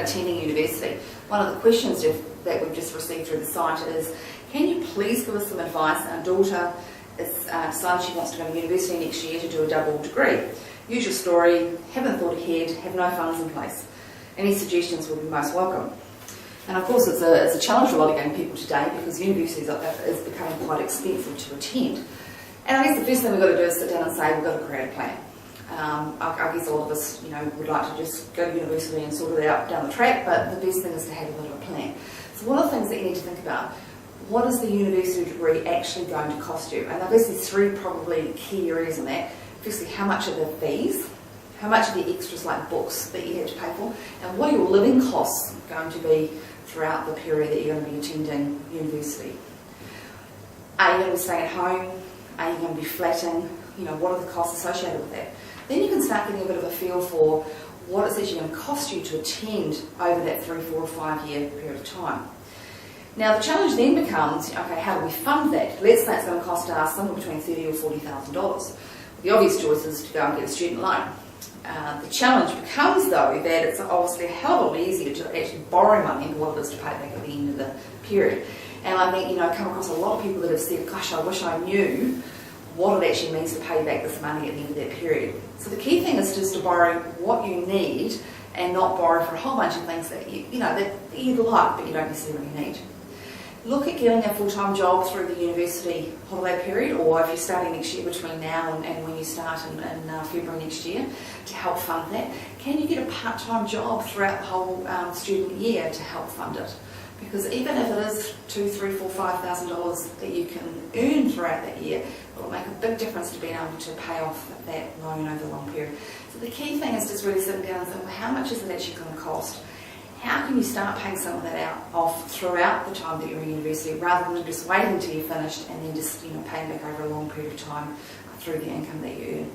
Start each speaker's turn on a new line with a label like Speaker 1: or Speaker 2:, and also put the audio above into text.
Speaker 1: attending university, one of the questions that we've just received through the site is, can you please give us some advice? Our daughter has decided she wants to go to university next year to do a double degree. Usual story, haven't thought ahead, have no funds in place. Any suggestions would be most welcome. And of course it's a challenge for a lot of young people today because universities is becoming quite expensive to attend. And I guess the first thing we've got to do is sit down and say we've got to create a plan. I guess a lot of us, would like to just go to university and sort it out down the track, but the best thing is to have a bit of a plan. So one of the things that you need to think about, what is the university degree actually going to cost you? And I guess there's three probably key areas in that. Firstly, how much are the fees? How much are the extras like books that you have to pay for? And what are your living costs going to be throughout the period that you're going to be attending university? Are you going to be staying at home? Are you going to be flatting? What are the costs associated with that? Then you can start getting a bit of a feel for what it's actually going to cost you to attend over that 3, 4 or 5 year period of time. Now the challenge then becomes, okay, how do we fund that? Let's say it's going to cost us somewhere between $30,000 or $40,000. The obvious choice is to go and get a student loan. The challenge becomes though that it's obviously a hell of a lot easier to actually borrow money than what it is to pay back at the end of the period. And I think, I come across a lot of people that have said, gosh, I wish I knew what it actually means to pay back this money at the end of that period. So the key thing is just to borrow what you need and not borrow for a whole bunch of things that you'd like but you don't necessarily need. Look at getting a full-time job through the university holiday period, or if you're starting next year between now and when you start in February next year, to help fund that. Can you get a part-time job throughout the whole student year to help fund it? Because even if it is $2,000, $3,000, $4,000, $5,000 that you can earn throughout that year, it will make a big difference to being able to pay off that loan over a long period. So the key thing is just really sitting down and saying, well, how much is it actually going to cost? How can you start paying some of that off throughout the time that you're in university, rather than just waiting until you're finished and then just paying back over a long period of time through the income that you earn?